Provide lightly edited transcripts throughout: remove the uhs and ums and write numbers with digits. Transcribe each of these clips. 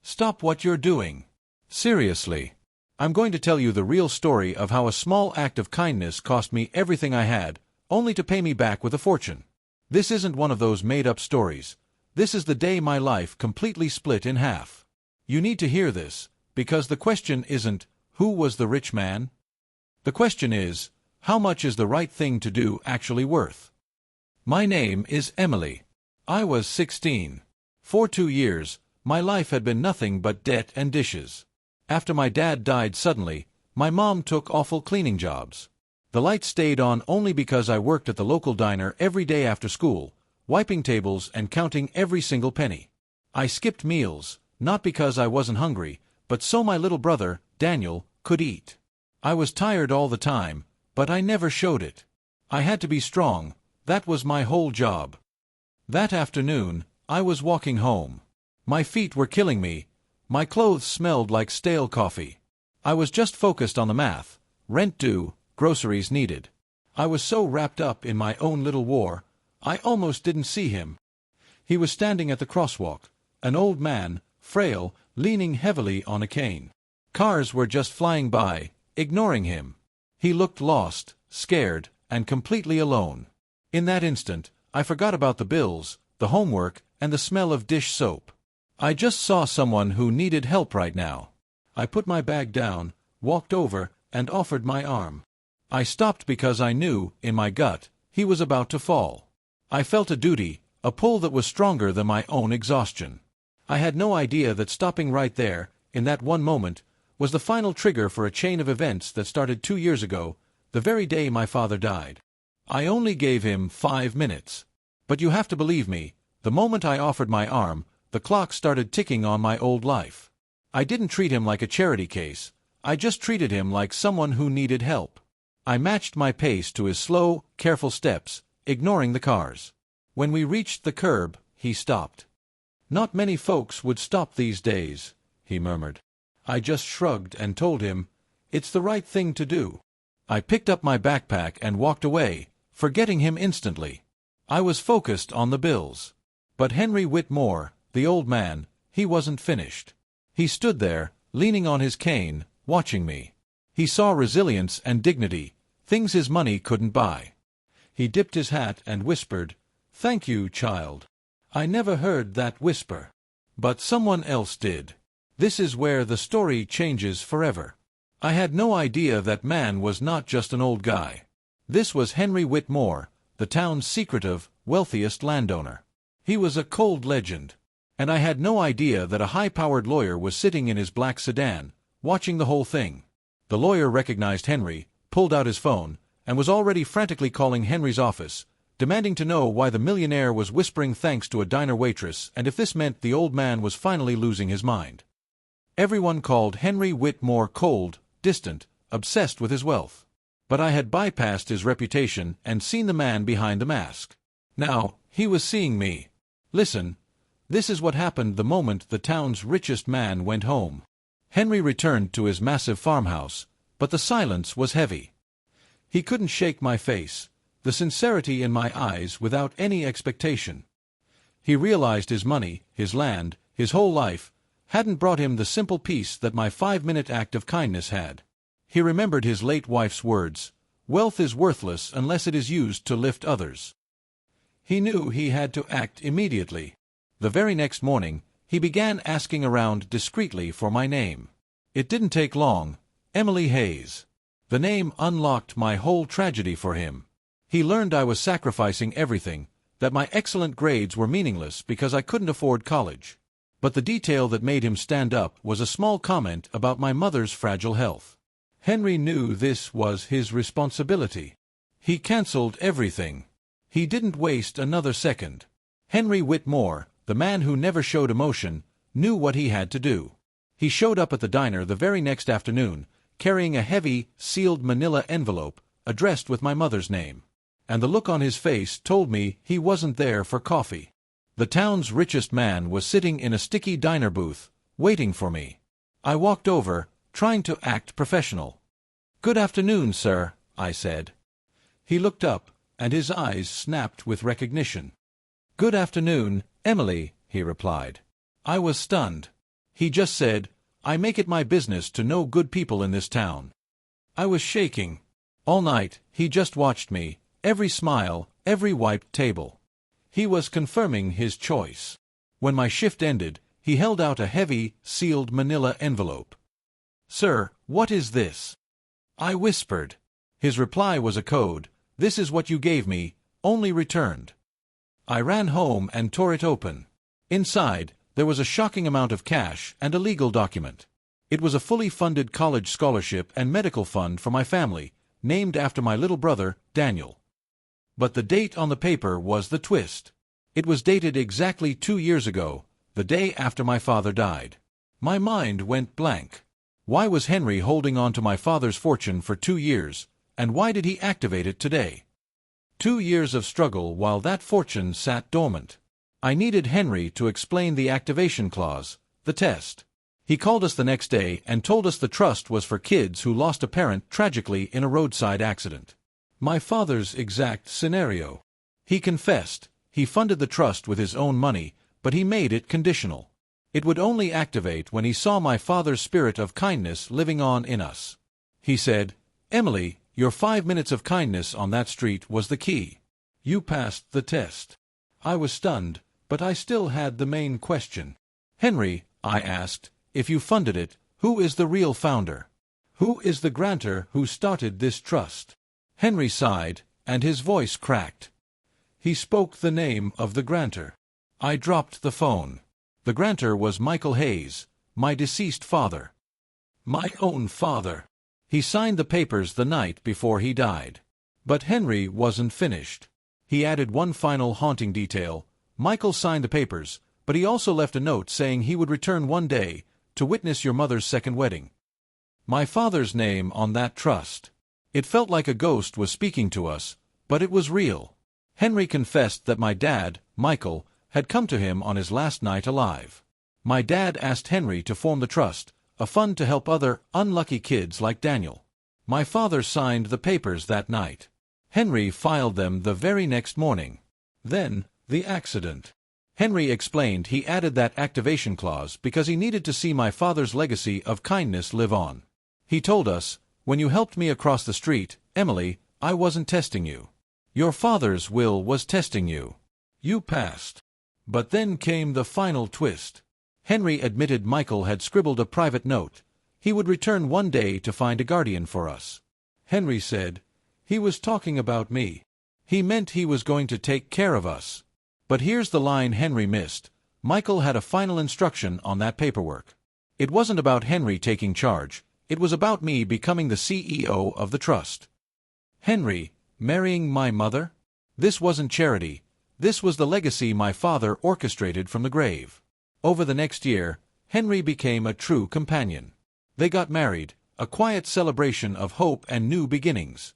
Stop what you're doing. Seriously. I'm going to tell you the real story of how a small act of kindness cost me everything I had, only to pay me back with a fortune. This isn't one of those made-up stories. This is the day my life completely split in half. You need to hear this, because the question isn't, who was the rich man? The question is, how much is the right thing to do actually worth? My name is Emily. I was 16. For 2 years, my life had been nothing but debt and dishes. After my dad died suddenly, my mom took awful cleaning jobs. The lights stayed on only because I worked at the local diner every day after school, wiping tables and counting every single penny. I skipped meals, not because I wasn't hungry, but so my little brother, Daniel, could eat. I was tired all the time, but I never showed it. I had to be strong. That was my whole job. That afternoon, I was walking home. My feet were killing me. My clothes smelled like stale coffee. I was just focused on the math. Rent due, groceries needed. I was so wrapped up in my own little war, I almost didn't see him. He was standing at the crosswalk, an old man, frail, leaning heavily on a cane. Cars were just flying by, ignoring him. He looked lost, scared, and completely alone. In that instant, I forgot about the bills, the homework, and the smell of dish soap. I just saw someone who needed help right now. I put my bag down, walked over, and offered my arm. I stopped because I knew, in my gut, he was about to fall. I felt a duty, a pull that was stronger than my own exhaustion. I had no idea that stopping right there, in that one moment, was the final trigger for a chain of events that started 2 years ago, the very day my father died. I only gave him 5 minutes. But you have to believe me, the moment I offered my arm, the clock started ticking on my old life. I didn't treat him like a charity case. I just treated him like someone who needed help. I matched my pace to his slow, careful steps, ignoring the cars. When we reached the curb, he stopped. "Not many folks would stop these days," he murmured. I just shrugged and told him, "It's the right thing to do." I picked up my backpack and walked away, forgetting him instantly. I was focused on the bills. But Henry Whitmore, the old man, he wasn't finished. He stood there, leaning on his cane, watching me. He saw resilience and dignity, things his money couldn't buy. He dipped his hat and whispered, "Thank you, child." I never heard that whisper. But someone else did. This is where the story changes forever. I had no idea that man was not just an old guy. This was Henry Whitmore, the town's secretive, wealthiest landowner. He was a cold legend. And I had no idea that a high-powered lawyer was sitting in his black sedan, watching the whole thing. The lawyer recognized Henry, pulled out his phone, and was already frantically calling Henry's office, demanding to know why the millionaire was whispering thanks to a diner waitress and if this meant the old man was finally losing his mind. Everyone called Henry Whitmore cold, distant, obsessed with his wealth. But I had bypassed his reputation and seen the man behind the mask. Now, he was seeing me. Listen. This is what happened the moment the town's richest man went home. Henry returned to his massive farmhouse, but the silence was heavy. He couldn't shake my face, the sincerity in my eyes without any expectation. He realized his money, his land, his whole life, hadn't brought him the simple peace that my 5-minute act of kindness had. He remembered his late wife's words, "Wealth is worthless unless it is used to lift others." He knew he had to act immediately. The very next morning, he began asking around discreetly for my name. It didn't take long. Emily Hayes. The name unlocked my whole tragedy for him. He learned I was sacrificing everything, that my excellent grades were meaningless because I couldn't afford college. But the detail that made him stand up was a small comment about my mother's fragile health. Henry knew this was his responsibility. He canceled everything. He didn't waste another second. Henry Whitmore, the man who never showed emotion, knew what he had to do. He showed up at the diner the very next afternoon, carrying a heavy, sealed manila envelope, addressed with my mother's name. And the look on his face told me he wasn't there for coffee. The town's richest man was sitting in a sticky diner booth, waiting for me. I walked over, trying to act professional. "Good afternoon, sir," I said. He looked up, and his eyes snapped with recognition. "Good afternoon, Emily," he replied. I was stunned. He just said, "I make it my business to know good people in this town." I was shaking. All night, he just watched me, every smile, every wiped table. He was confirming his choice. When my shift ended, he held out a heavy, sealed manila envelope. "Sir, what is this?" I whispered. His reply was a code. "This is what you gave me, only returned." I ran home and tore it open. Inside, there was a shocking amount of cash and a legal document. It was a fully funded college scholarship and medical fund for my family, named after my little brother, Daniel. But the date on the paper was the twist. It was dated exactly 2 years ago, the day after my father died. My mind went blank. Why was Henry holding on to my father's fortune for 2 years, and why did he activate it today? 2 years of struggle while that fortune sat dormant. I needed Henry to explain the activation clause, the test. He called us the next day and told us the trust was for kids who lost a parent tragically in a roadside accident. My father's exact scenario. He confessed, he funded the trust with his own money, but he made it conditional. It would only activate when he saw my father's spirit of kindness living on in us. He said, "Emily, your 5 minutes of kindness on that street was the key. You passed the test." I was stunned, but I still had the main question. "Henry," I asked, "if you funded it, who is the real founder? Who is the grantor who started this trust?" Henry sighed, and his voice cracked. He spoke the name of the grantor. I dropped the phone. The grantor was Michael Hayes, my deceased father. My own father. He signed the papers the night before he died. But Henry wasn't finished. He added one final haunting detail. Michael signed the papers, but he also left a note saying he would return one day to witness your mother's second wedding. My father's name on that trust. It felt like a ghost was speaking to us, but it was real. Henry confessed that my dad, Michael, had come to him on his last night alive. My dad asked Henry to form the trust, a fund to help other unlucky kids like Daniel. My father signed the papers that night. Henry filed them the very next morning. Then, the accident. Henry explained he added that activation clause because he needed to see my father's legacy of kindness live on. He told us, "When you helped me across the street, Emily, I wasn't testing you. Your father's will was testing you. You passed." But then came the final twist. Henry admitted Michael had scribbled a private note. He would return one day to find a guardian for us. Henry said, "He was talking about me. He meant he was going to take care of us." But here's the line Henry missed. Michael had a final instruction on that paperwork. It wasn't about Henry taking charge. It was about me becoming the CEO of the trust. Henry, marrying my mother? This wasn't charity. This was the legacy my father orchestrated from the grave. Over the next year, Henry became a true companion. They got married, a quiet celebration of hope and new beginnings.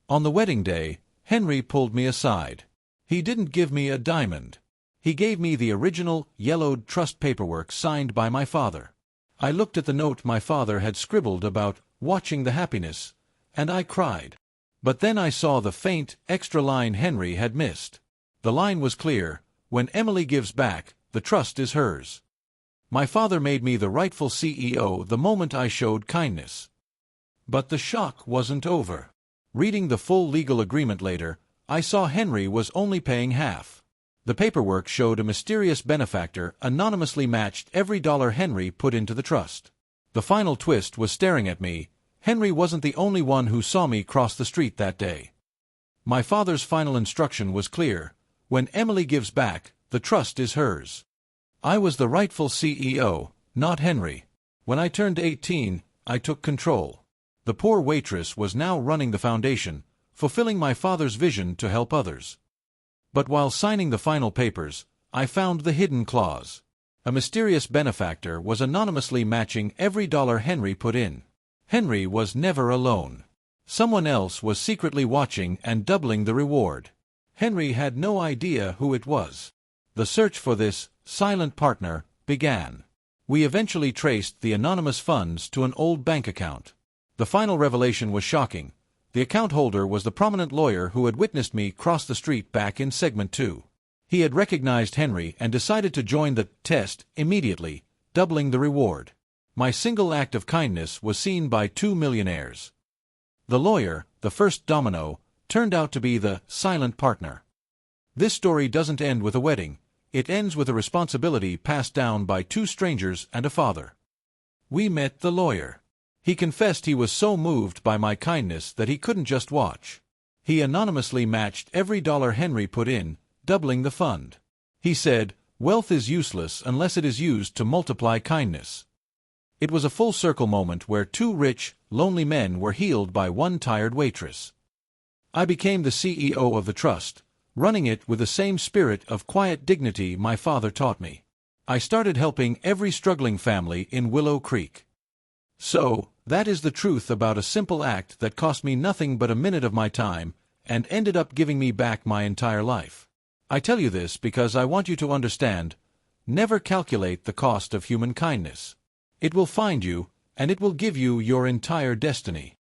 On the wedding day, Henry pulled me aside. He didn't give me a diamond. He gave me the original, yellowed trust paperwork signed by my father. I looked at the note my father had scribbled about watching the happiness, and I cried. But then I saw the faint, extra line Henry had missed. The line was clear: when Emily gives back, the trust is hers. My father made me the rightful CEO the moment I showed kindness. But the shock wasn't over. Reading the full legal agreement later, I saw Henry was only paying half. The paperwork showed a mysterious benefactor anonymously matched every dollar Henry put into the trust. The final twist was staring at me. Henry wasn't the only one who saw me cross the street that day. My father's final instruction was clear: when Emily gives back, the trust is hers. I was the rightful CEO, not Henry. When I turned 18, I took control. The poor waitress was now running the foundation, fulfilling my father's vision to help others. But while signing the final papers, I found the hidden clause. A mysterious benefactor was anonymously matching every dollar Henry put in. Henry was never alone. Someone else was secretly watching and doubling the reward. Henry had no idea who it was. The search for this silent partner began. We eventually traced the anonymous funds to an old bank account. The final revelation was shocking. The account holder was the prominent lawyer who had witnessed me cross the street back in segment 2. He had recognized Henry and decided to join the test immediately, doubling the reward. My single act of kindness was seen by 2 millionaires. The lawyer, the first domino, turned out to be the silent partner. This story doesn't end with a wedding. It ends with a responsibility passed down by 2 strangers and a father. We met the lawyer. He confessed he was so moved by my kindness that he couldn't just watch. He anonymously matched every dollar Henry put in, doubling the fund. He said, "Wealth is useless unless it is used to multiply kindness." It was a full-circle moment where 2 rich, lonely men were healed by 1 tired waitress. I became the CEO of the trust, running it with the same spirit of quiet dignity my father taught me. I started helping every struggling family in Willow Creek. So, that is the truth about a simple act that cost me nothing but a minute of my time and ended up giving me back my entire life. I tell you this because I want you to understand, never calculate the cost of human kindness. It will find you, and it will give you your entire destiny.